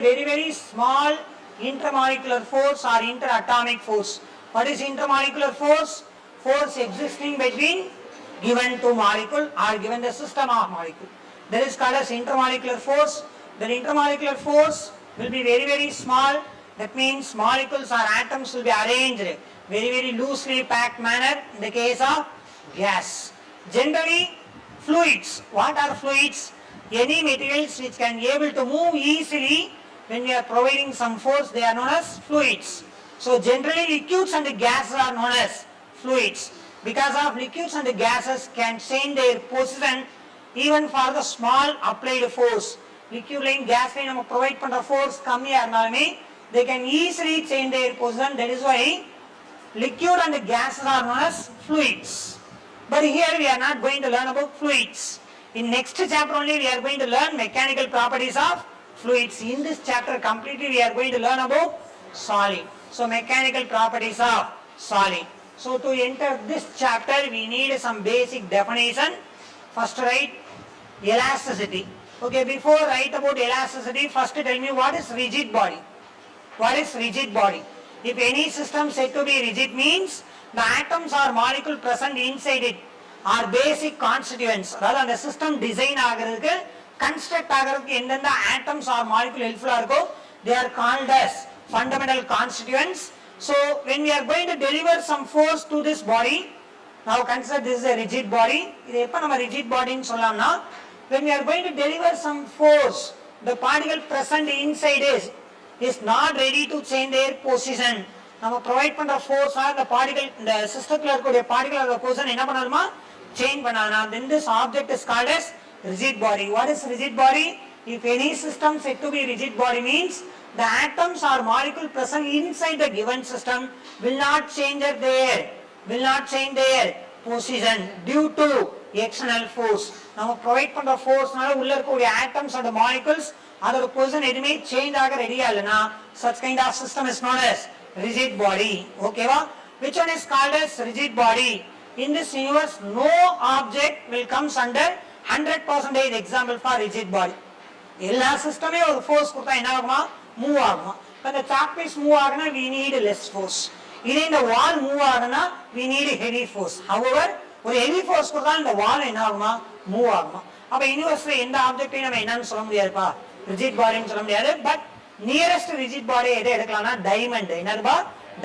very small intermolecular force or interatomic force. What is intermolecular force? Force existing between given two molecule or given the system of molecule. That is called as intermolecular force. The intermolecular force will be very small. That means molecules or atoms will be arranged very loosely packed manner in the case of gas. Generally fluids. What are fluids? Any materials which can be able to move easily when we are providing some force, they are known as fluids. So generally liquids and gases are known as fluids. Because of liquids and gases can change their position even for the small applied force. Liquid line, gas line நம்ம provide பண்ற force கம்மியா இருந்தாலுமே they can easily change their position. That is why liquid and gases are known as fluids. But here we are not going to learn about fluids. In next chapter only we are going to learn mechanical properties of fluids. In this chapter completely we are going to learn about solid. So mechanical properties of solid. So to enter this chapter we need some basic definition. First write elasticity. Okay, before write about elasticity, first tell me what is rigid body. What is rigid body? If any system said to be rigid means the atoms or molecule present inside it are basic constituents. Rather the system design ஆகிறதுக்கு construct ஆகிறதுக்கு எந்தெந்த atoms or molecule helpful இருக்கோ they are called as fundamental constituents. So when we are going to deliver some force to this body, now consider this is a rigid body. இது எப்ப நம்ம rigid body ன்னு சொல்லலாம்னா when we are going to deliver some force, the particle present inside is not ready to change their position. நம்ம provide பண்ற force R the particle இந்த சிஸ்டத்துல இருக்கக்கூடிய particle ஓட position என்ன பண்ணணுமா change பண்ணானா then this object is called as rigid body. What is rigid body? If any system said to be rigid body means the atoms or molecule present inside the given system will not change their position due to external force. நம்ம provide பண்ற forceனால உள்ள இருக்கக்கூடிய atoms and molecules அதோட position எதுமே change ஆக ரெடியா இல்லனா such kind of system is known as rigid body. Okay va? Which one is called as rigid body? In this universe no object will comes under 100% example for rigid body. எல்லா சிஸ்டமே ஒரு force கொடுத்தா என்ன ஆகுமா move ஆகுமா. அந்த chalk piece move ஆகுனா we need less force. இதே இந்த வால் மூவ் ஆகுனா we need heavy force. However ஒரு heavy force கொடுத்தா இந்த வால் என்ன ஆகுமா மூவ் ஆகுமா. அப்ப யூனிவர்ஸ்ல எந்த ஆப்ஜெக்ட்டையும் நம்ம என்னன்னு சொல்ல முடியாதுப்பா ரிஜிட் பாடின்னு சொல்ல முடியாது. பட் நியரஸ்ட் ரிஜிட் பாடி எதை எடுக்கலாம்னா டைமண்ட். என்னதுப்பா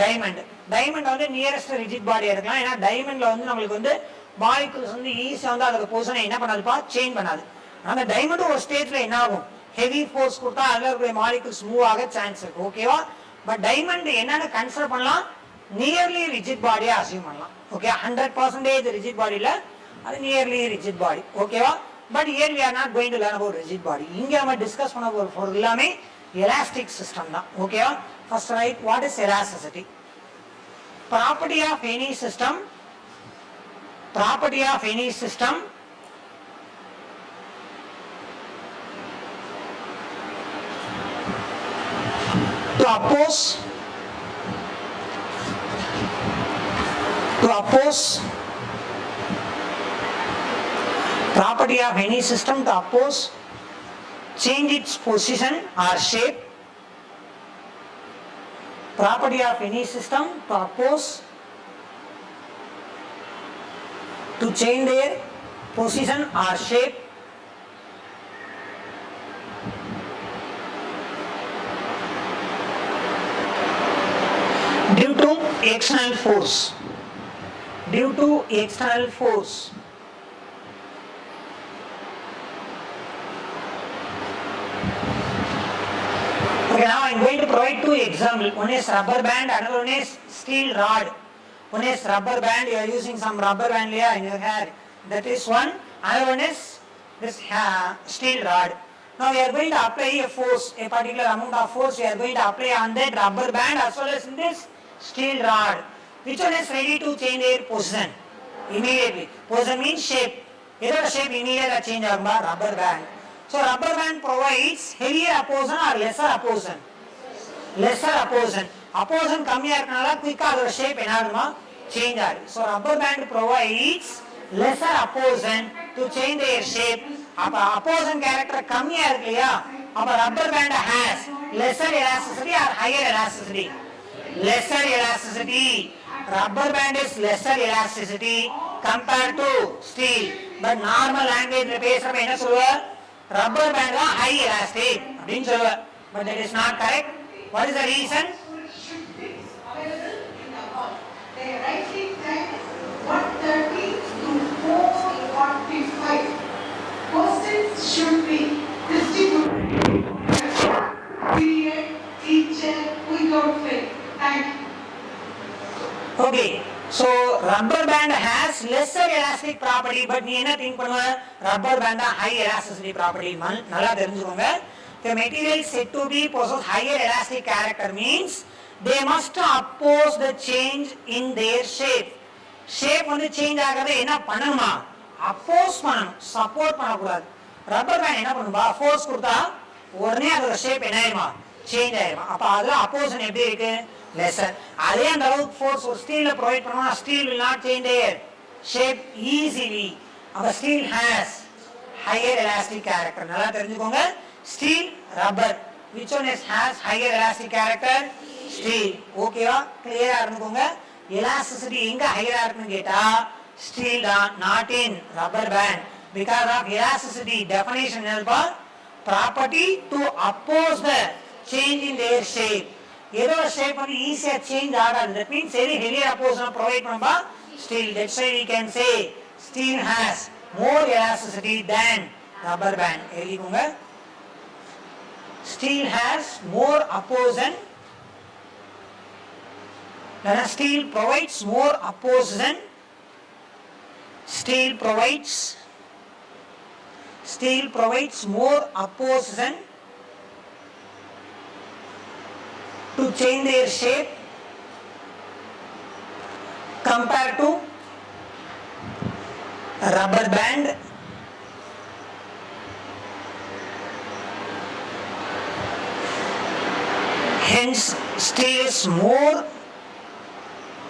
டைமண்ட். டைமண்ட் வந்து நியரஸ்ட் ரிஜிட் பாடி எடுக்கலாம். ஏன்னா டைமண்ட்ல வந்து நம்மளுக்கு வந்து மாலிகுல்ஸ் வந்து ஈஸியா வந்து அதோட பொசிஷனை என்ன பண்ணாதுப்பா சேஞ்ச் பண்ணாது. அந்த டைமண்ட் ஒரு ஸ்டேஜ்ல என்ன ஆகும் ஹெவி ஃபோர்ஸ் கொடுத்தா அதுல இருக்கிற மாலிகுல்ஸ் மூவ் ஆக சான்ஸ் இருக்கு. ஓகேவா? பட் டைமண்ட் என்னன்னு கன்சிடர் பண்ணலாம் நியர்லி ரிஜிட் பாடியை அசியூம் பண்ணலாம். ஓகே 100% ரிஜிட் பாடி இல்ல அது நியர்லி ரிஜிட் பாடி. ஓகேவா? But here we are not going to learn about rigid body. இங்க நம்ம டிஸ்கஸ் பண்ண போற எல்லாமே எலாஸ்டிக் சிஸ்டம் தான். ஓகேவா? First right what is elasticity. Property of any system. Property of any system to oppose property of any system to oppose change its position or shape. Property of any system to oppose to change their position or shape due to external force. Due to external force. Okay, now I am going to provide two examples. One is rubber band, another one is steel rod. One is rubber band, you are using some rubber band layer in your hair. That is one. Another one is this steel rod. Now we are going to apply a force, a particular amount of force we are going to apply on that rubber band as well as in this steel rod. Which one is ready to change their position? Immediately. Position means shape. Either shape immediately change our rubber band. So rubber band provides heavier opposition or lesser opposition? Lesser opposition. Opposition கம்மியா இருக்கனால குயிக்கா அதோட shape என்ன ஆகுமா change ஆகுது. So rubber band provides lesser opposition to change their shape. அப்ப opposition character கம்மியா இருக்கு இல்லையா அப்ப rubber band has lesser elasticity or higher elasticity? Lesser elasticity. Rubber band is lesser elasticity compared to steel. But normal language பேசுறப்ப என்ன சொல்லுவ? Rubber band தான் high elastic அப்படின்னு சொல்லுவ. But that is not correct. What is the reason? They write it that 130 to 445 questions should be distributed period, teacher, without fail. Thank you. Okay, so rubber band has lesser elastic property, but நீ என்ன think பண்ணுவ? Rubber band high elasticity property. நல்லா தெரிஞ்சுக்கோங்க. The material said to be possess higher elastic character means they must oppose the change in their shape. Shape வந்து change ஆகறத என்ன பண்ணணுமா? Oppose பண்ணணும், support பண்ணக்கூடாது. Rubber band என்ன பண்ணுவா? Force கொடுத்தா உடனே அதோட shape என்ன ஆயிருமா? Change ஆயிருமா? அப்ப அதுல opposition எப்படி இருக்கு? Lesser. அதே அந்த அளவுக்கு force ஒரு steel provide பண்ணா steel will not change their shape easily. அப்ப steel has higher elastic character. நல்லா தெரிஞ்சுக்கோங்க. Steel, rubber. Which one has higher elastic character? Steel. ஓகேவா? கிளியரா இருந்துக்கோங்க. Elasticity எங்க higher இருக்குன்னு கேட்டா steel தான், not in rubber band. Because of elasticity definition என்னப்பா? Property to oppose the change in their shape. ஏதோ shape வந்து ஈஸியா சேஞ்ச் ஆகாது. That means very heavier opposition provide பண்ணும்பா steel. That's why we can say steel has more elasticity than rubber band. எழுதிக்கோங்க. Steel has more opposition. Steel provides more opposition. Steel provides more opposition to change their shape compared to rubber band. Hence, steel is more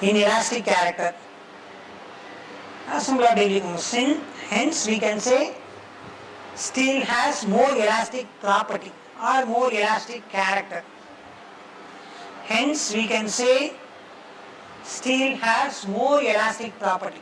in elastic character. Hence, we can say steel has more elastic property or more elastic character. Hence, we can say steel has more elastic property.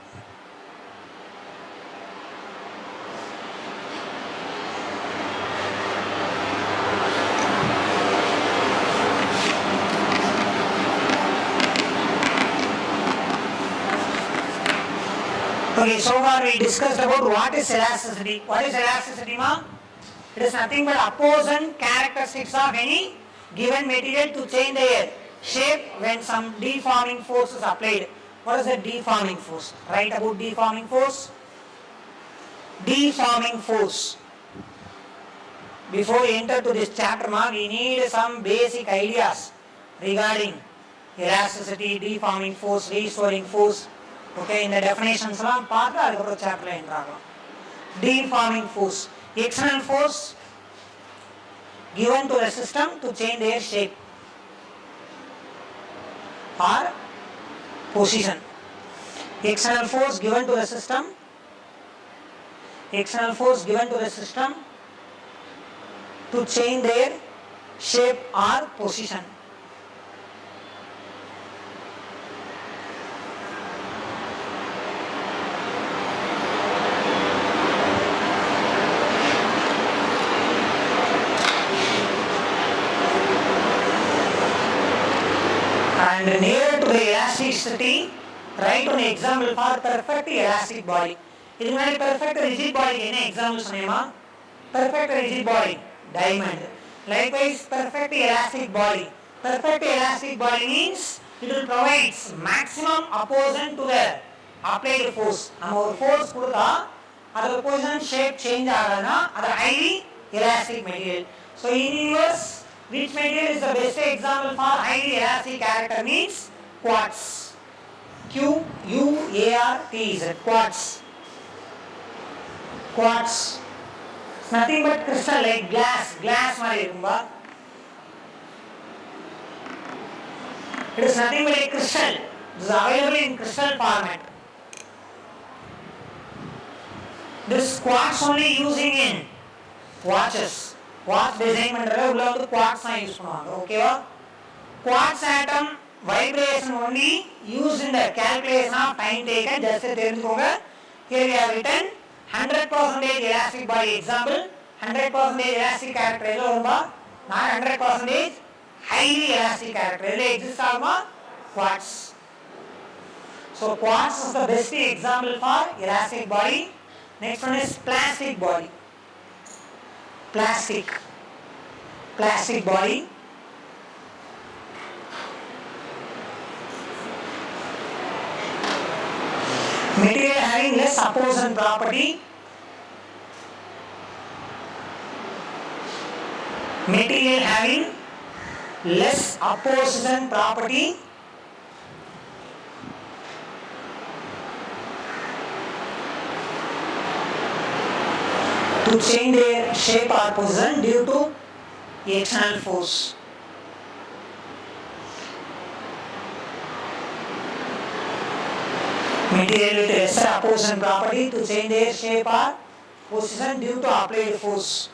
Okay, so far we discussed about what is elasticity. What is elasticity, ma? It is nothing but opposing characteristics of any given material to change their shape when some deforming force is applied. What is the deforming force? Write about deforming force. Deforming force. Before we enter to this chapter, ma, we need some basic ideas regarding elasticity, deforming force, restoring force. Okay, in the definitions எல்லாம் பார்த்து அதுக்கப்புறம் சாப்டர்ல enter ஆகலாம். Deforming force, external force given to the system to change their shape or position. External force given to the system. External force given to the system to change their shape or position. And near to the elasticity, write an example for perfect elastic body. இதுக்கு முன்னாடி perfect rigid body என்ன example சொன்னேமா? Perfect rigid body, diamond. Likewise, perfect elastic body. Perfect elastic body means it will provide maximum opposition to the applied force. நம்ம ஒரு force கொடுத்தா அதோட position shape change ஆகாதுன்னா அது highly elastic material. So in universe, which material is the best example for highly elastic character means quartz. Quartz. Quartz. Quartz. Nothing but crystal like glass. Glass மாதிரி இருக்கும்பா. It is nothing but a crystal. It is available in crystal format. This quartz only using in watches. Quartz design பண்றதுல உள்ள வந்து quartz தான் use பண்ணுவாங்க. ஓகேவா? Quartz atom vibration only used in the calculation of time taken. just தெரிஞ்சுக்கோங்க. here we have written 100% elastic body example. 100% elastic character எதுல வரும்பா? not 100% highly elastic character எதுல exist ஆகுமா? quartz. so quartz is the best example for elastic body. next one is plastic body. plastic body. material having less opposition property. material having less opposition property to change their shape or position due to external force. material with lesser opposition property to change their shape or position due to applied force.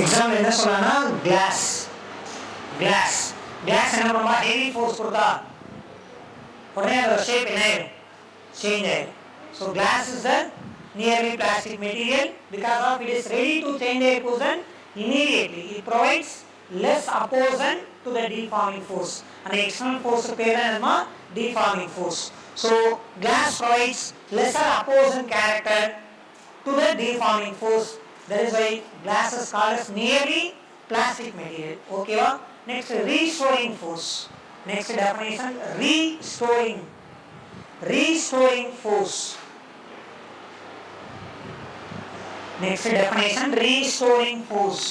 example என்ன சொல்லனா glass என்ன பண்ணுவா heavy force கொடுத்தா உடனே அதோட shape என்ன ஆயிடும் change ஆயிடும். so glass is the nearly plastic material because of it is ready to change their position immediately. it provides less opposition to the deforming force and the external force பேர் என்னமா deforming force. so glass provides lesser opposition character to the deforming force. that is why glass is called as nearly plastic material. okay va? next restoring force. next definition restoring force. next definition restoring force.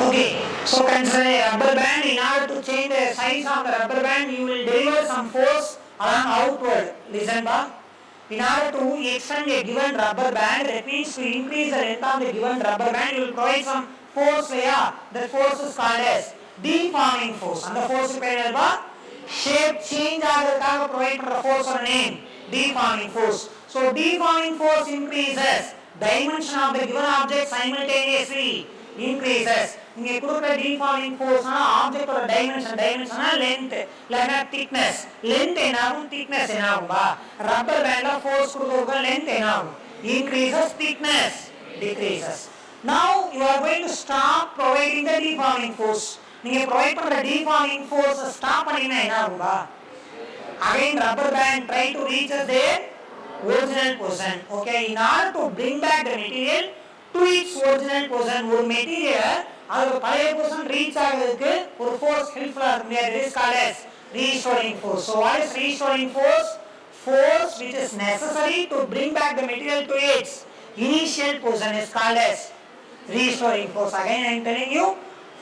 okay, so consider a rubber band. in order to change the size of the rubber band you will deliver some force along outward. listen ba, in order to extend a given rubber band, that means to increase the length of the given rubber band you will provide some force. yeah, that force is called as deforming force. and the force பேர் என்னப்பா shape change ஆகிறதுக்காக provide பண்ற force ஓட name deforming force. so deforming force increases dimension of the given object simultaneously increases. இங்க கொடுக்கிற deforming force னா object ஓட dimension னா length இல்லனா thickness. length என்னாகும் thickness என்னாகும்பா rubber band ல force கொடுக்கற length என்னாகும் increases, thickness decreases. now you are going to stop providing the deforming force. நீங்க provide பண்ற deforming force stop பண்ணினா என்னாகும்பா again rubber band try to reach their original position. okay, in order to bring back the material to its original position, ஒரு material அதோட பழைய position reach ஆகிறதுக்கு ஒரு force ஹெல்ப்ஃபுல்லா இருக்கும். that is called as restoring force. so what is restoring force? force which is necessary to bring back the material to its initial position is called as restoring force. again I am telling you,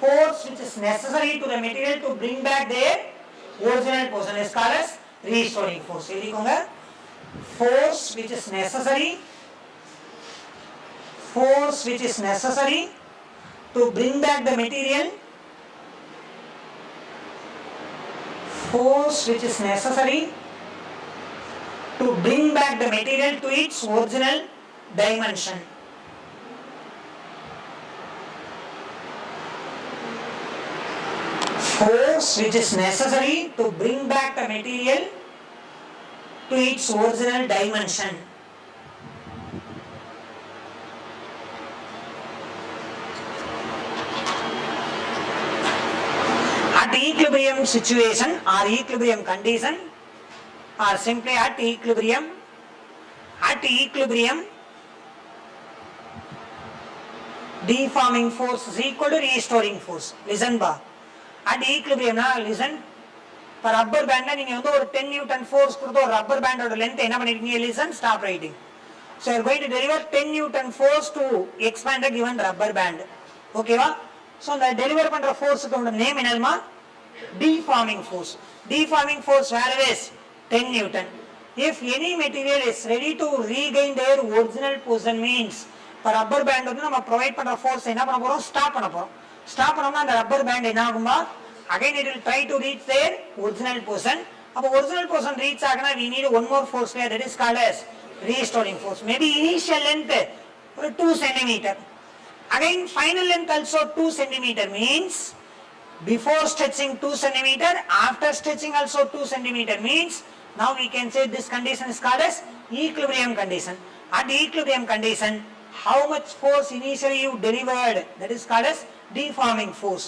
force which is necessary to the material to bring back their original position is called as restoring force. எழுதிக்கோங்க, force which is necessary to bring back the material to its original dimension. force which is necessary to bring back the material to its original dimension. at equilibrium situation or equilibrium condition or simply at equilibrium deforming force is equal to restoring force. listen ba, at equilibrium na listen, for rubber band la neenga vandu or 10 newton force கொடுத்து ஒரு rubber band oda length என்ன பண்ணிருக்கீங்க? listen, stop writing. so you are going to deliver 10 newton force to expand the given rubber band. okay va? so the deliver பண்ற force க்கு name என்னதுமா deforming force. Deforming force value is 10 Newton. If any material is ready to regain their original position means, இப்போ rubber band வந்து நம்ம provide பண்ற force என்ன பண்ண போறோம், ஸ்டாப் பண்ண போறோம். ஸ்டாப் பண்ணோம்னா அந்த ரப்பர் பேண்ட் என்ன ஆகுமா, again it will try to reach their original position. அப்போ original position reach ஆகனா we need one more force there, that is called as restoring force. Maybe initial length ஒரு 2 cm. Again final length also 2 cm means before stretching 2 cm, after stretching also 2 cm means now we can say this condition is called as equilibrium condition. At the equilibrium condition, how much force initially you delivered, that is called as deforming force.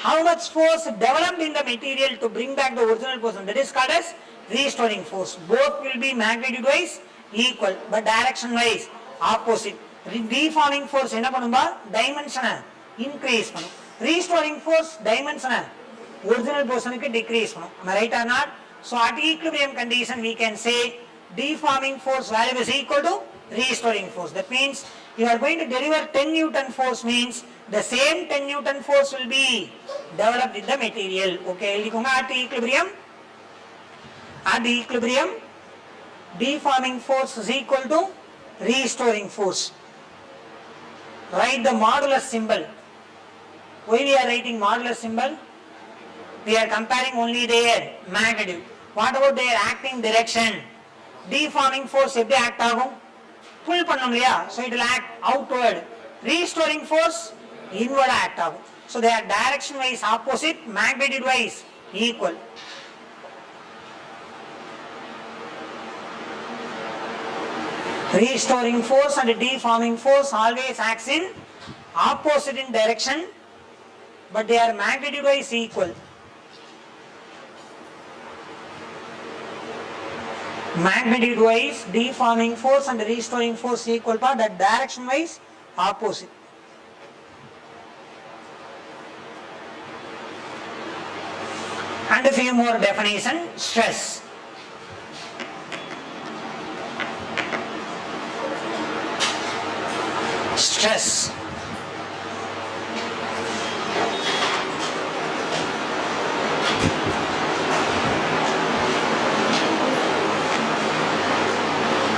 How much force developed in the material to bring back the original position, that is called as restoring force. Both will be magnitude wise equal but direction wise opposite. Deforming force என்ன பண்ணும்பா, dimension increase பண்ணும். Restoring force dimension original position க்கு decrease பண்ணும். Am I right or not? So at equilibrium condition we can say deforming force value is equal to restoring force. That means you are going to deliver 10 Newton force means the same 10 Newton force will be developed in the material. Okay, எழுதிக்கோங்க. At the equilibrium deforming force is equal to restoring force. Write the modulus symbol. Why we are writing modulus symbol? We are comparing only their magnitude. What about their acting direction? Deforming force எப்படி act ஆகும், pull பண்ணோம் இல்லையா, so it will act outward. Restoring force inward act ஆகும். So they are direction wise opposite, magnitude wise equal. Restoring force and deforming force always acts in opposite in direction, but they are magnitude wise equal. Magnitude wise deforming force and restoring force equal, but that direction wise opposite. And a few more definition. Stress. Stress.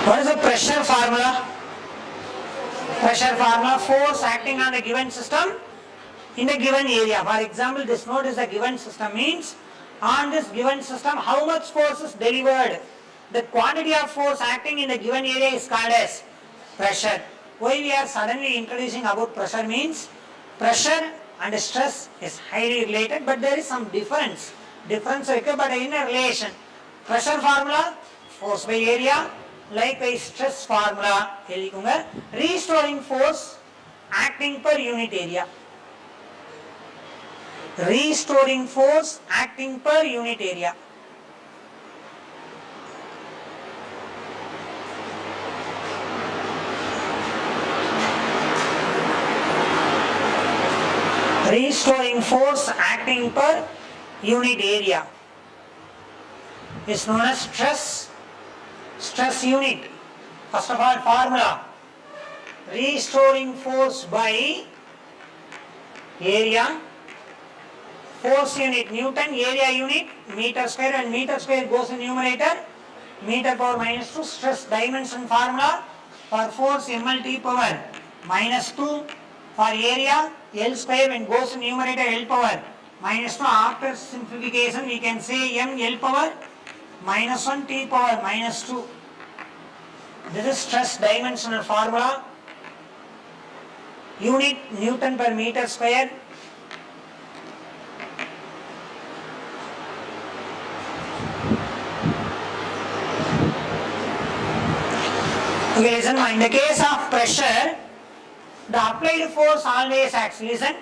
What is the pressure formula? Pressure formula, force acting on the given system in the given area. For example, this node is a given system means on this given system how much force is delivered. The quantity of force acting in the given area is called as pressure. Why we are suddenly introducing about pressure means pressure and stress is highly related, but there is some difference. Difference but in a relation. Pressure formula, force by area. Likewise stress formula, restoring force acting per unit area. Restoring force acting per unit area. Restoring force acting per unit area is known as stress unit. First of all, formula, restoring force by area, force unit Newton, area unit meter square, and meter square goes in numerator, meter power minus 2. Stress dimension formula, for force ml t power minus 2, for area L square when goes in numerator L power minus 2. After simplification we can say m L power minus 1 t power minus 2. This is stress dimensional formula. Unit Newton per meter square. Okay, listen, in the case of pressure, the applied force always acts. Listen,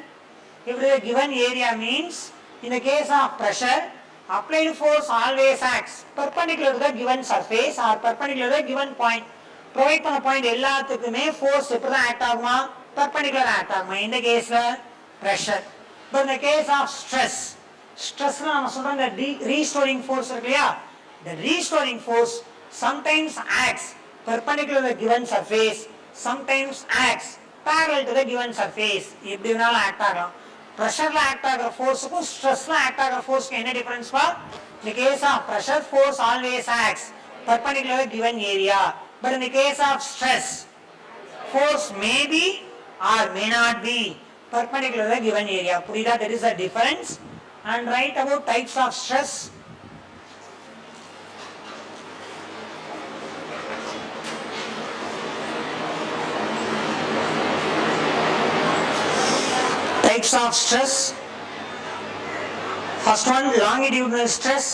if it is a given area means, in the case of pressure, applied force always acts perpendicular to the given surface or perpendicular to the given point. Provide பண்ண point எல்லாத்துக்குமே force எப்படி தான் act ஆகுமா, perpendicular act ஆகுமா. In the case of pressure. But in the case of stress, stressனா நம்ம சொல்றோம் the restoring force இருக்கு இல்லையா, the restoring force sometimes acts perpendicular to the given surface, sometimes acts parallel to the given surface. எப்படி வேணாலும் act ஆகலாம். pressure la act ஆகிற ஃபோர்ஸுக்கும் ஸ்ட்ரெஸ்ல act ஆகிற ஃபோர்ஸ்க்கு என்ன டிஃபரன்ஸ் பா? In the case of pressure, force always acts perpendicular to given area, but in the case of stress, force may be or may not be perpendicular to given area. புரியுதா? There is a difference. And write about types of stress. Types of stress. First one, longitudinal stress.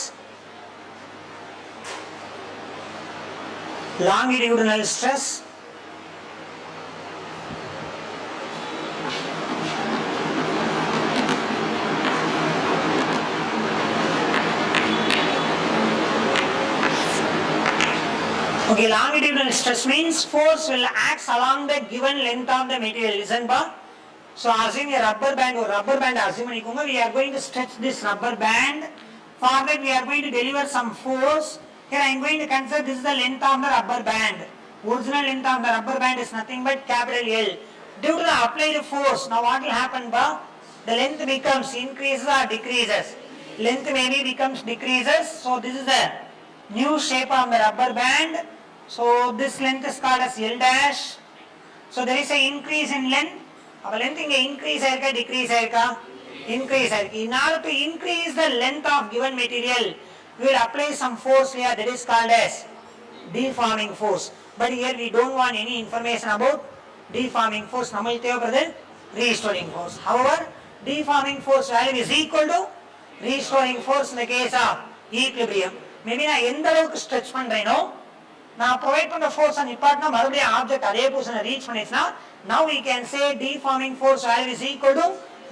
Longitudinal stress. Okay, longitudinal stress means force will act along the given length of the material. Listen, ba? So assume a rubber band or rubber band assume manikonga, we are going to stretch this rubber band. For that we are going to deliver some force. Here I am going to consider this is the length of the rubber band. Original length of the rubber band is nothing but capital L. Due to the applied force, now what will happen, ba? The length becomes increases or decreases. Length maybe becomes decreases. So this is the new shape of the rubber band. So this length is called as L dash. So there is a increase in length. Our length inga increase aayirka decrease aayirka? Increase aayirka. In order to increase the length of given material, we will apply some force here, that is called as deforming force. But here we don't want any information about deforming force. Namal thevapradhu restoring force. However, deforming force value is equal to restoring force in the case of equilibrium. Maybe na endha alavukku stretch pandreno, நான் provide பண்ற force நிப்பாட்டினா மறுபடியும் object அதே பொசிஷனை reach பண்ணிச்சுன்னா, now we can say deforming force value is equal to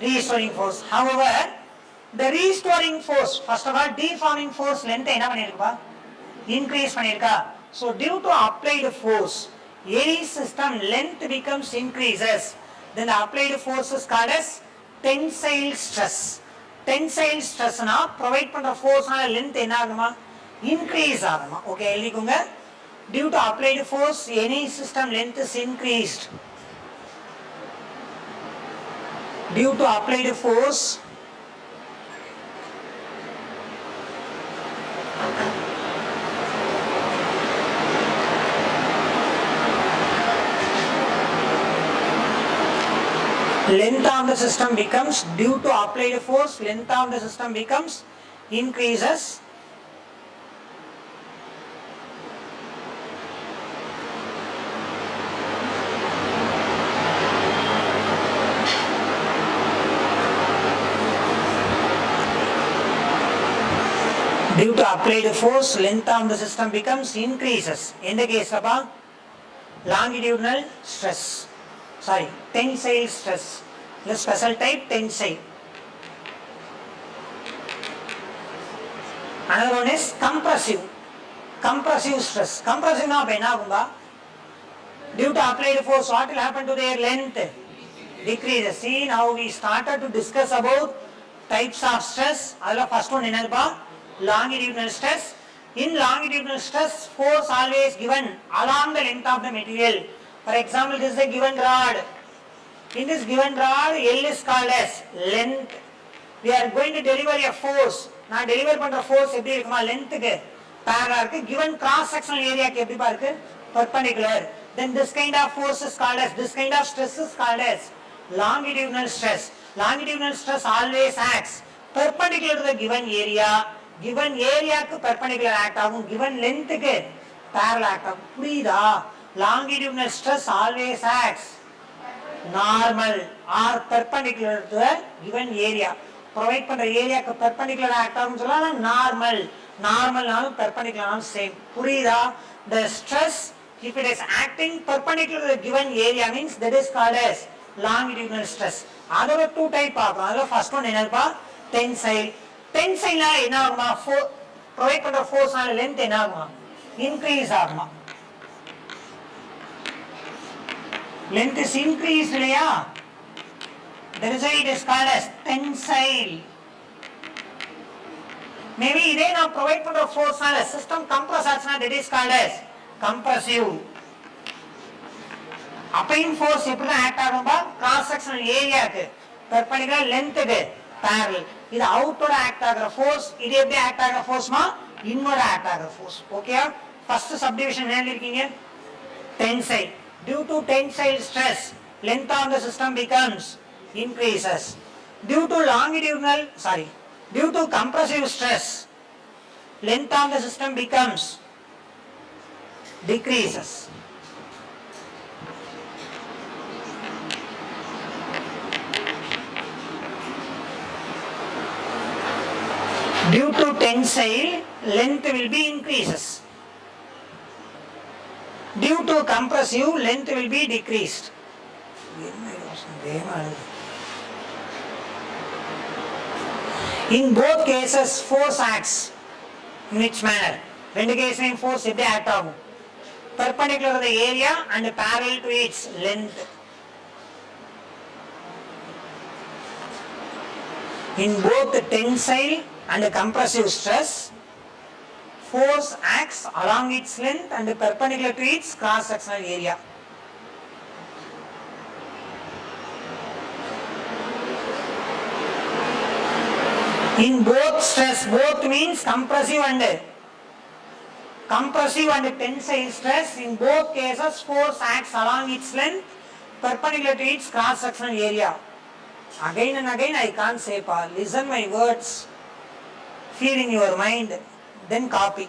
restoring force. However, the restoring force, first of all, deforming force length என்ன பண்ணிருக்கா? Increase பண்ணிருக்கா. So due to applied force, any system length becomes increases. Then the applied force is called as tensile stress. Tensile stress na provide பண்ற force ஆன length என்ன ஆகுமா? Increase ஆகுமா. Okay, எழுதிக்கோங்க. Due to applied force, any system length is increased. Due to applied force, length of the system becomes, due to applied force, length of the system becomes increases. Due to applied force, length of the system becomes increases. In the case of longitudinal stress, sorry, tensile stress, the special type tensile. Another one is compressive stress. Compressive na apna agumba? Due to applied force, what will happen to their length? Decreases. See, now we started to discuss about types of stress. Adala first one enadpa? Longitudinal stress. In longitudinal stress, force always given along the length of the material. For example, this is a given rod. In this given rod, L is called as length. We are going to deliver a force. நான் deliver பண்ற force எப்படி இருக்குமா? லென்த்துக்கு parallel இருக்கு. given cross sectional area க்கு எப்படி இருக்கு? perpendicular. Then this kind of force is called as, this kind of stress is called as longitudinal stress. Longitudinal stress always acts perpendicular to the given area. given area க்கு perpendicular act ஆகும், given length க்கு parallel act ஆகும். புரியுதா? longitudinal stress always acts normal or perpendicular to the given area. provide பண்ற ஏரியாக்கு perpendicular act ஆகும் சொல்லலாம். நார்மல்னாலும் perpendicularனாலும் same. புரியுதா? the stress, if it is acting perpendicular to the given area, means that is called as longitudinal stress. அதோட two type பார்க்கலாம். அதோட first one என்னப்பா? tensile. tensile என்ன ஆகுமா? provide பண்ற force ஆன length என்ன ஆகுமா? increase ஆகுமா? length is increased இல்லையா? that is why it is called as tensile. maybe இதே நான் provide பண்ற force ஆன system compress ஆச்சுனா that is called as compressive. applying force எப்படி ஆக்ட் ஆகும்பா? cross sectional ஏரியாக்கு. perpendicular length க்கு parallel. இது outward act ஆகிற force, இது எப்படி act ஆகிற forceமா inward act ஆகிற force. ஓகே, first subdivision என்ன இருக்கீங்க? Tensile. Due to tensile stress, length of the system becomes increases. Due to compressive stress, length of the system becomes decreases. Due to tensile, length will be increases. Due to compressive, length will be decreased. In both cases, force acts in which manner? ரெண்டு கேஸ்லயும் force எப்படி act ஆகும்? Perpendicular to the area and parallel to its length. In both the tensile and compressive stress, force acts along its length and perpendicular to its cross-sectional area. In both stress, both means compressive and tensile stress, in both cases force acts along its length perpendicular to its cross-sectional area. Again and again I can't say, pa, listen my words, feel in your mind, then copy.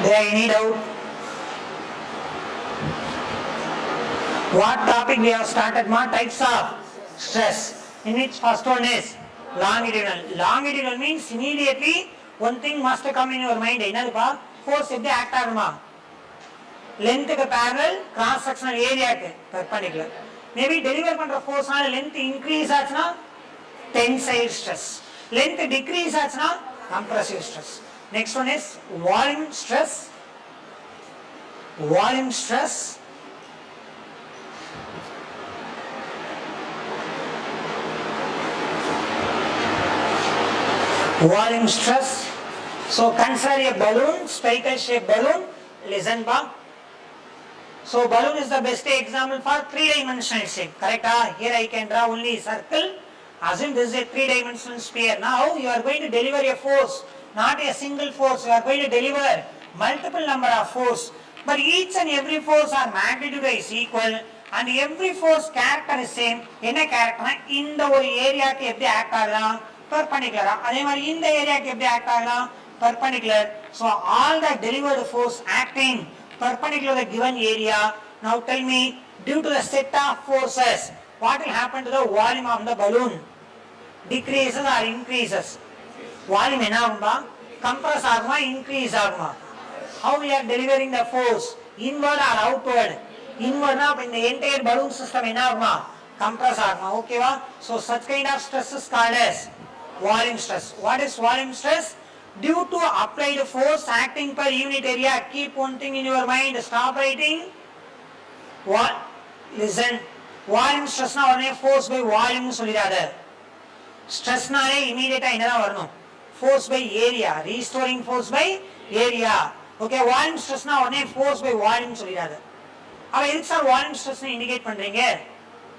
There any doubt? What topic we have started? More types of stress, in which first one is longitudinal. Longitudinal means immediately one thing must come in your mind. Enadha force எப்படி act ஆகுமா? Length க்கு parallel, cross sectional area க்கு perpendicular. Maybe deliver பண்ற force ஆன length increase ஆச்சுனா tensile stress, length decrease ஆச்சுனா compressive stress. Next one is volume stress. Volume stress, volume stress. So consider a balloon, spherical shaped balloon. Listen ba. So balloon is the best example for three-dimensional shape. Correct? Here I can draw only circle. Assume this is a three-dimensional sphere. Now you are going to deliver a force, not a single force. You are going to deliver multiple number of force. But each and every force are magnitude is equal and every force character is same. என்ன character? இந்த ஒரு ஏரியாக்கு எப்படி act ஆகலாம்? Perpendicular. அதே மாதிரி இந்த ஏரியாக்கு எப்படி act ஆகலாம்? Perpendicular. So all the delivered force acting perpendicular to the given area. Now tell me, due to the set of forces, what will happen to the volume of the balloon? Decreases or increases? Volume என்ன ஆகுமா? Compress ஆகுமா? Increase ஆகுமா? How we are delivering the force? Inward or outward? Inward na in the entire balloon system என்ன ஆகுமா? Compress ஆகுமா? ஓகேவா? So such kind of stress is called as volume stress. What is volume stress? Due to applied force acting per unit area. Keep one thing in your mind. Stop writing. What? Listen. Volume stress na varane force by volume solidada. Stress naale immediate enna varano? Force by area. Restoring force by area. Okay, volume stress na varane force by volume solidada. Ava edhukku sir volume stress na indicate pandreenga?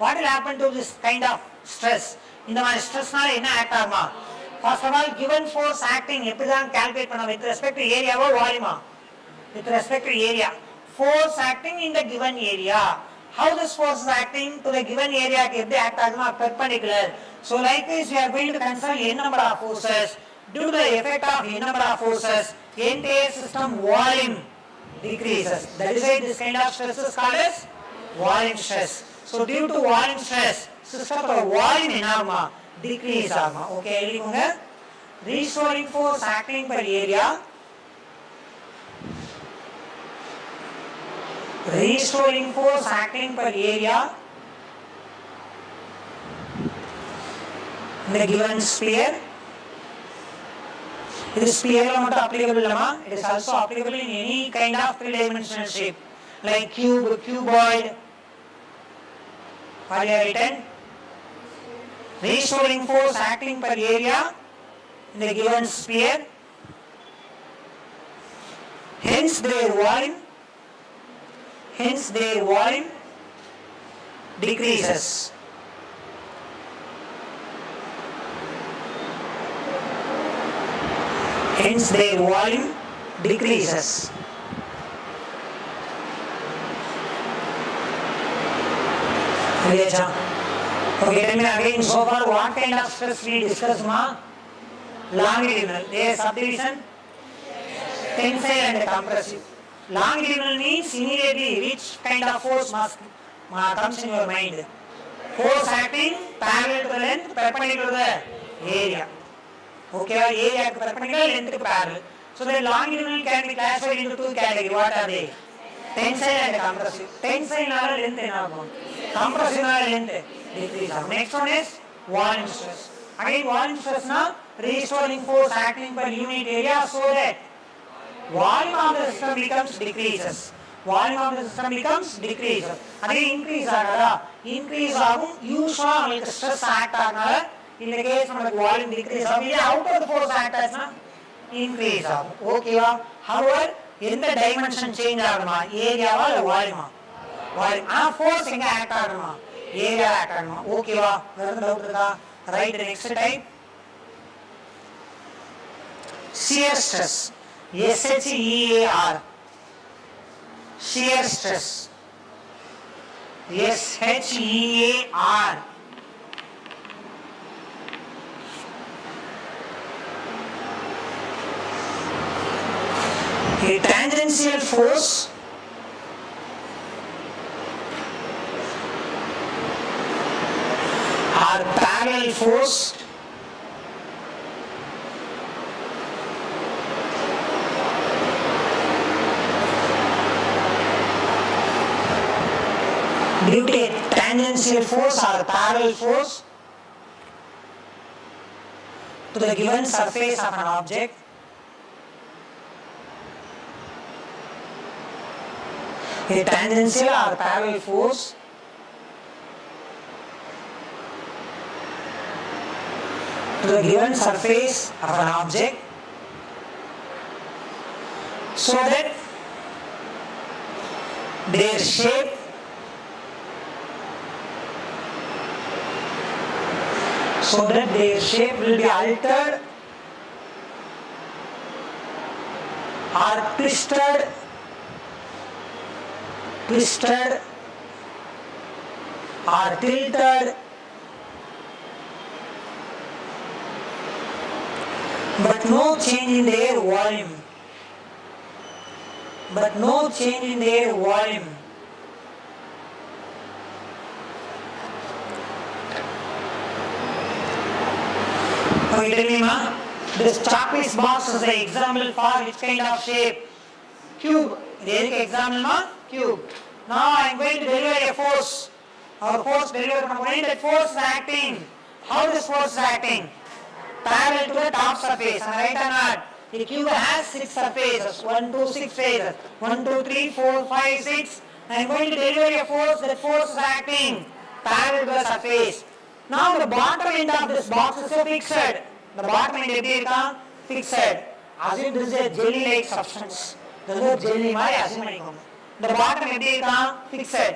What will happen to this kind of stress? இந்த மாதிரி stress naale enna act ஆகுமா? First of all, given force acting எப்படிதான் calculate பண்ண with respect to area or volume? With respect to area. Force acting in the given area. How this force is acting to the given area எப்படி act ஆகுமா? Perpendicular. So likewise we are going to consider n number of forces. Due to the effect of n number of forces, entire system volume decreases. That is why this kind of stress is called as volume stress. So due to volume stress, system volume என்ன ஆகுமா? Decrease ஆகுமா? Okay, எழுதிக்கோங்க. Restoring force acting per area. Restoring force acting per area in the given sphere. It is sphere மட்டும் applicable இல்லமா? It is also applicable in any kind of three-dimensional shape like cube, cuboid. What you have written? Restoring force acting per area in the given sphere. Hence their volume. hence their volume decreases. Hence their volume decreases. Okay, tell me again, so far what kind of stress we discussed, ma? Longitudinal. Their subdivision? Tensile and compressive. Longitudinal means immediately which kind of force must comes in your mind? Force acting parallel to the length, perpendicular to the area. Okay, area perpendicular, length parallel. So the longitudinal can be classified into two categories. What are they? Tensile and compressive. Tensile nala length enagum. Compressive nala length decrease. Next one is volume stress. Again volume stress na restoring force acting per unit area so that volume of the system becomes decreases. Volume of the system becomes decreases. Adhe increase agada. Increase agum usually amalku stress act aganala in the case of volume decrease agum. Outer the force act as na increase agum. Okay va? However, in the dimension change aguma area va or volume? Volume. Force inga act aguma area act aguma. Okay va? Vera doubt irukka? Right, next type. Shear stress. SHEAR. Shear stress. SHEAR. A tangential force or parallel force due to a tangential force or parallel force to the given surface of an object a tangential or parallel force to the given surface of an object so that their shape will be altered or twisted or tilted but no change in their volume. Okay, tell me ma, this checklist box is the example for which kind of shape? Cube. There example ma? Cube. Now I am going to deliver a force. Our force delivered from when that force is acting. How this force is acting? Parallel to the top surface. Am I right or not? The cube has 6 surfaces. 1, 2, 6 faces. 1, 2, 3, 4, 5, 6. I am going to deliver a force. That force is acting parallel to the surface. Now the bottom end of this box is fixed. The bottom end is fixed. Assume this is a jelly-like substance. This is a jelly mari assume panikonga. The bottom end is fixed.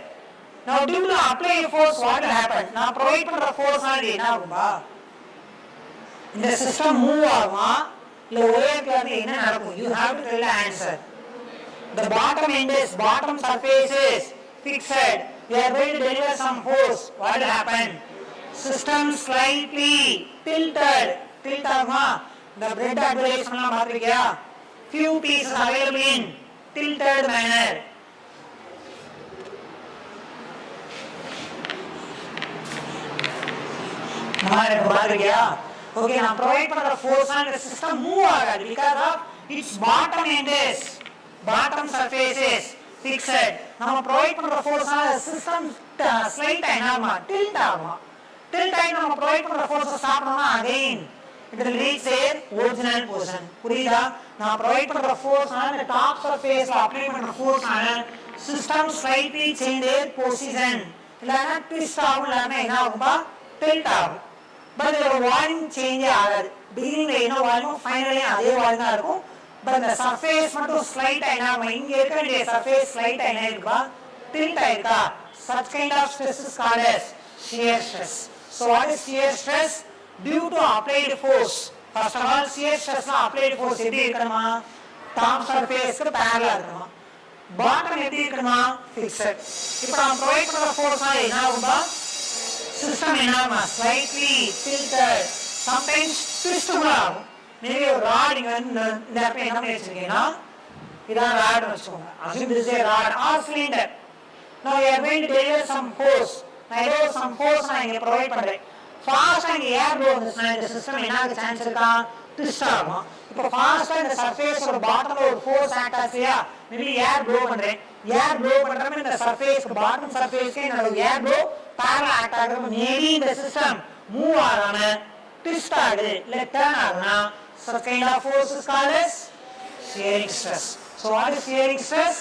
Now due to apply a force, what will happen? Now provide for the force na enna aguma? In the system move aguma illa ore class enna nadakum? You have to tell the answer. The bottom end is bottom surface is fixed. We are going to deliver some force. What will happen? System slightly tilted. Tilt aguma. The bread advertisement la maathirikya? Few pieces available in tilted manner. Okay, now provide for the force and the system move agadi because of its bottom end is bottom surface is fixed. Now provide for the force and the system slight enaguma tilt aguma. Tilt and now provide for the force start again. It will reach their original position. Purida. Now provide for the force on the top surface. Apply for the force on system slightly change their position. Illana twist agum illana enna agumba tilt agum. But the volume change agadu. Beginning la enna volume finally adhe volume da irukum. But the surface mattum slight enagum inge irukka surface slight enna irukka tilt ஆயிருக்கா, such kind of stress is called as shear stress. So what is shear stress? Due to applied force. First of all, shear stress ல applied force எப்படி இருக்கணுமா, top surface க்கு parallel இருக்கணுமா, bottom எப்படி இருக்கணுமா, fixed. இப்போ நாம் ப்ரொவைட் பண்ற ஃபோர்ஸ் என்ன ஆகும்பா, சிஸ்டம் என்ன ஆகுமா, slightly tilted, sometimes twist கூட ஆகும். மேபி ஒரு ராட் இங்க வந்து இந்த இடத்துல என்ன பண்ணி வச்சிருக்கீங்கன்னா, இதான் ராட் வச்சுக்கோங்க. assume this is a rod or cylinder. Now you are going to deliver some force. நான் ஏதோ some force நான் இங்க ப்ரொவைட் பண்றேன். ஃபாஸ்டா இங்க ஏர் ப்ளோ வந்துச்சுன்னா இந்த சிஸ்டம் என்ன ஆக சான்ஸ் இருக்கா, ட்விஸ்ட் ஆகும். இப்போ ஃபாஸ்டா இந்த சர்ஃபேஸோட பாட்டம்ல ஒரு ஃபோர்ஸ் ஆக்ட் ஆச்சுயா, மேபி ஏர் ப்ளோ பண்றேன், ஏர் ப்ளோ பண்றப்ப இந்த சர்ஃபேஸ்க்கு பாட்டம் சர்ஃபேஸ்க்கு என்னோட ஏர் ப்ளோ பேரலல் ஆக்ட் ஆகுறப்ப மேபி இந்த சிஸ்டம் மூவ் ஆகாம ட்விஸ்ட் ஆகுது இல்ல டர்ன் ஆகுனா, such kind of force is called as shearing stress. So what is shearing stress?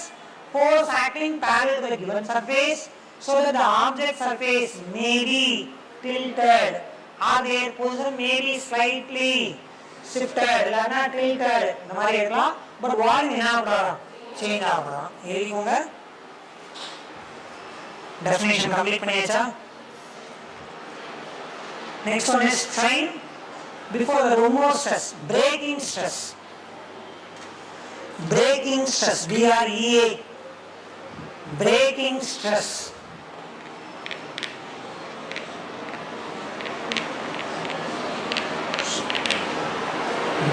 Force acting parallel to the given surface so that the object surface may be tilted or their position may be slightly shifted இல்லனா tilted இந்த மாதிரி இருக்கலாம். But volume என்ன ஆகலாம், change ஆகலாம். எழுதிக்கோங்க. Definition complete பண்ணியாச்சா? Next one is strain before the remote stress, breaking stress. Breaking stress, BREA, breaking stress.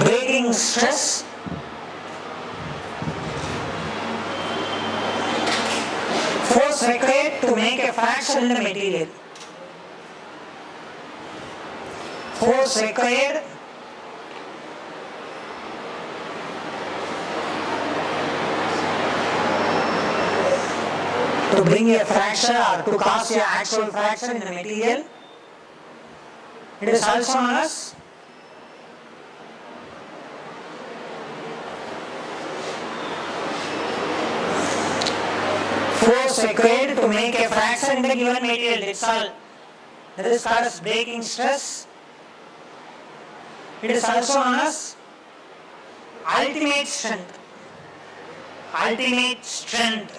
Breaking stress force required to make a fracture in the material. Force required to bring a fracture or to cause an actual fracture in the material. It is also known as force required to make a fracture in the given material. That's all. That is called as breaking stress. It is also known as ultimate strength. Ultimate strength.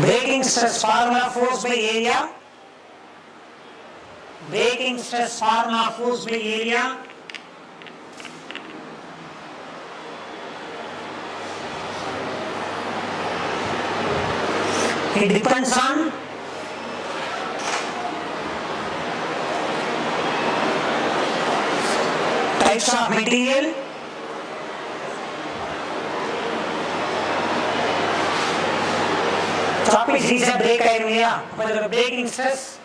Breaking stress formula, force by area. Breaking stress formula, force by area. It depends on types of material, chocolate is a break area, but the breaking stress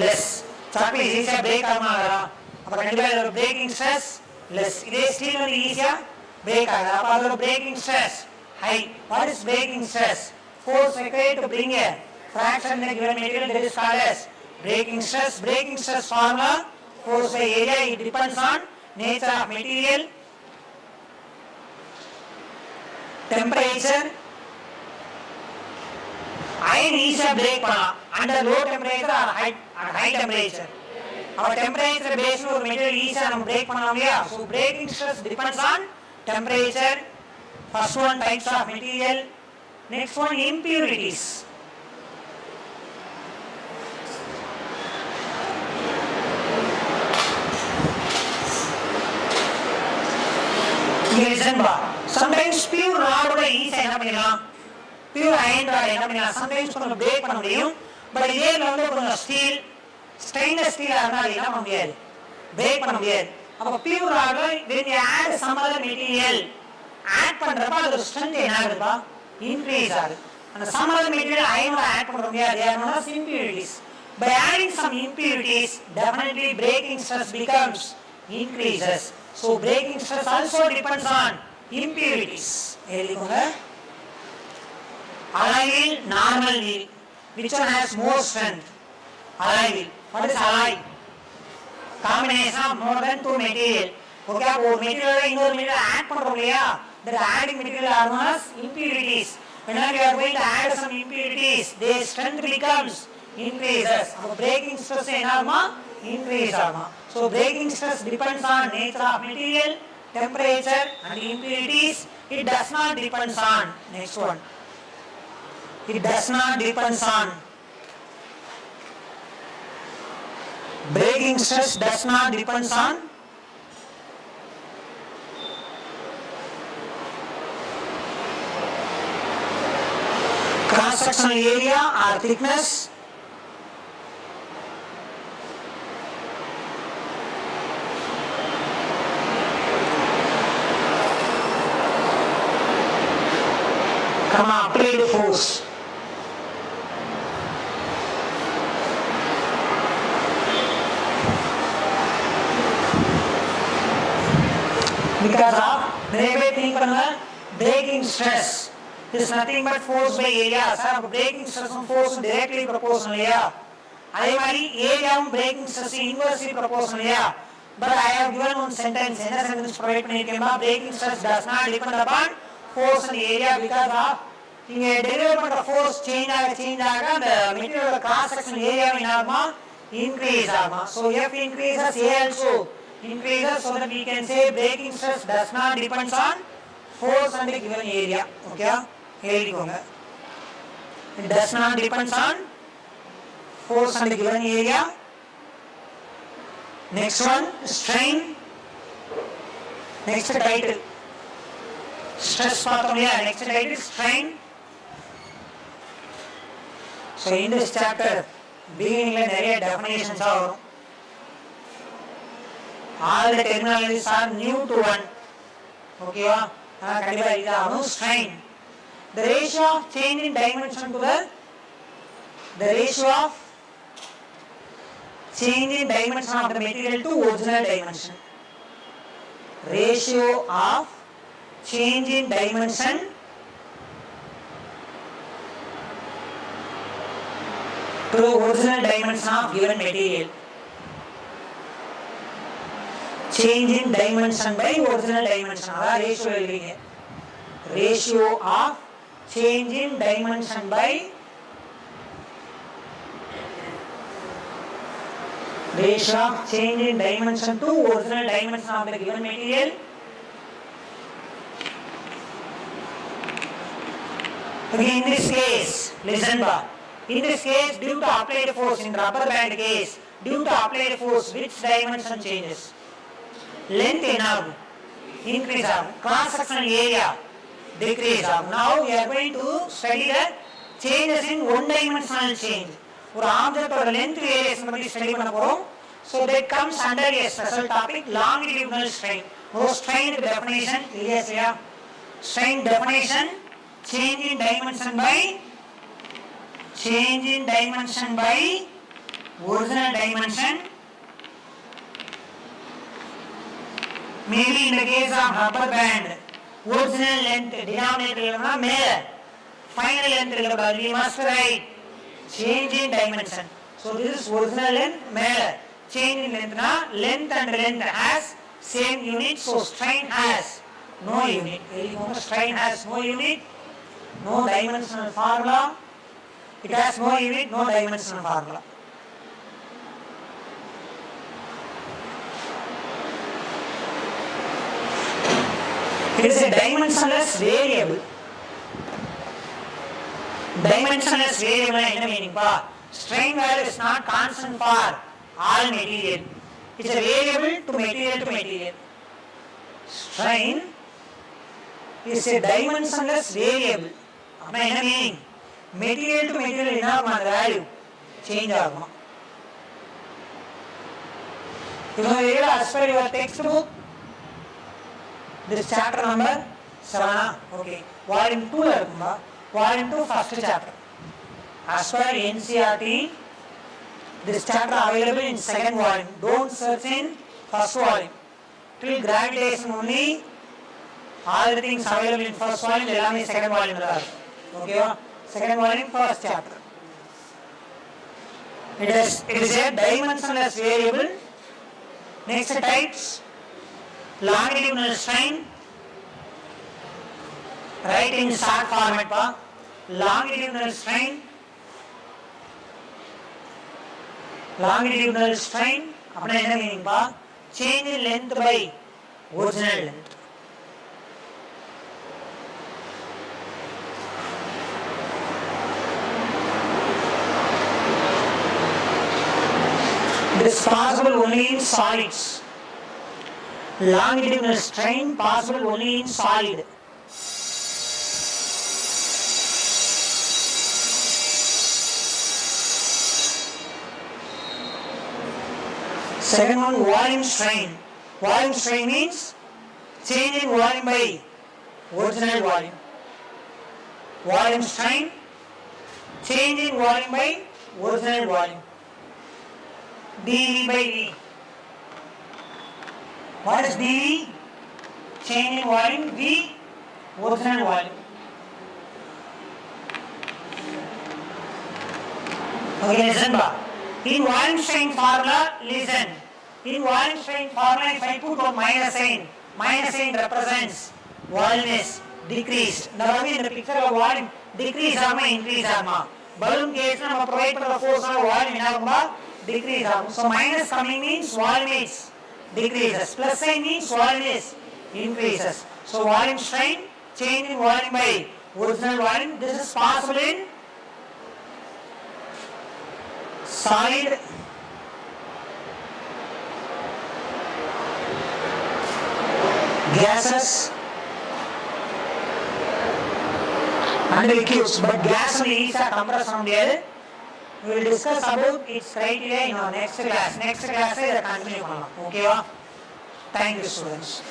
less. Chocolate is a break area, but the breaking stress less. It is still only easier break area, but the breaking stress high. What is breaking stress? Force required to bring a fraction in a given material, that is called as breaking stress. Breaking stress formula, force by area, it depends on nature of material, temperature. Iron easy break பண்ணலாம் under low temperature or high temperature. Our temperature based ஒரு material easy நம்ம break பண்ணலாம் இல்லையா? So breaking stress depends on temperature. First one, types of material. Next one, impurities. Listen bar. Sometimes pure rod ஓட ஈஸியா என்ன பண்ணிடலாம், pure iron rod என்ன பண்ணிடலாம், sometimes கொஞ்சம் பிரேக் பண்ண முடியும். பட் இதே வந்து கொஞ்சம் ஸ்டீல், ஸ்டெயின்லெஸ் ஸ்டீல் இருந்தால் என்ன பண்ண முடியாது, பிரேக் பண்ண முடியாது. அப்போ pure rod when you add some other material add பண்றப்ப அதோட ஸ்ட்ரென்த் என்ன ஆகுதுப்பா, இன்க்ரீஸ் ஆகுது. அந்த some other material iron add பண்ண முடியாது, they are known as impurities. By adding some impurities, definitely breaking stress becomes increases. So breaking stress also depends on impurities. எழுதிக்கோங்க. Alloy wheel, normal wheel. Which one has more strength? Alloy wheel. What is alloy? Combination of more than two material. Okay, அப்போ ஒரு material இன்னொரு material add பண்றோம் இல்லையா, that adding material are known as impurities. Whenever you are going to add some impurities, their strength becomes increases. அப்போ breaking stress என்ன ஆகுமா, increase ஆகுமா. So breaking stress depends on nature of material, temperature and impurities, it does not depends on. Next one. It does not depends on. Breaking stress does not depends on. Cross-sectional area or thickness. Applied force. Because of breaking stress is nothing but force by area. Sir, breaking stress and force directly proportional. Area breaking stress inversely proportional. But I have given one sentence. Breaking stress does not depend upon force and area because of development of force change the material cross section area increase. So F increases, A also increases, so that we can say breaking stress does not depend on force and the given area. Okay? It does not depend on force and the given area. Next one, strain. Next title. Stress next title, strain. So in this chapter, beginning there definitions are all the terminologies are new to one. Okay, strain. The ratio of change in dimension to the ratio of change in dimension of the material to original dimension. Ratio of change in dimension to the original dimension of given material. Change in dimension by original dimension. Ratio. Ratio of change in dimension by ratio of change in dimension to original dimension of the given material. Okay, in this case, listen ba. In this case, due to applied force, in rubber band case, due to applied force, which dimension changes? Length increase, cross sectional area decrease. Now we are going to study the changes in one dimensional change. For object or length variation study so that comes under a special topic, longitudinal strain. Strain definition, strain definition, change in dimension by original dimension. Maybe in the case of rubber band, original length denominator male, final length we must write change in dimension. So this is original length male, change in length length and length has same unit. So strain has no unit. Strain has no unit, no dimensional formula. It has no unit, no dimensional formula. It is a dimensionless variable. Dimensionless variable என்ன meaning pa? Strain value is not constant for all material. It is a variable to material. Strain is a dimensionless variable. அப்ப என்ன meaning? Material to material என்ன ஆகும் அந்த value change ஆகும். You know, as per your textbook, this chapter number 7. Okay. Volume 2 irukkumba. Volume 2 first chapter. As per NCERT, this chapter available in second volume. Don't search in first volume. Till gravitation only, all the things available in first volume, ellame second volume la irukku. Okay, second volume first chapter. It is a dimensionless variable. Next types, longitudinal strain. Write in short format pa. Longitudinal strain. Longitudinal strain. Apna enna meaning pa? Change in length by original length. This is possible only in solids. Longitudinal strain possible only in solid. Second one, volume strain. Volume strain means change in volume by original volume. Volume strain, change in volume by original volume. dV by V. What is dV? Change in volume. V, original volume. Okay, listen ba. In volume strain formula, listen. In volume strain formula, if I put one minus sign represents volume is decreased. Now in the picture of volume, decrease arma, increase arma. Balloon case na provide for the force of volume inaguma, decrease arma. So minus coming means volume is decreases. Plus sign means volume is increases. So volume strain, change in volume by original volume. This is possible in solid, gases and liquids. But gas and liquids are compressed here. We will discuss about its criteria in our next class. Next class is continue. Okay, thank you students.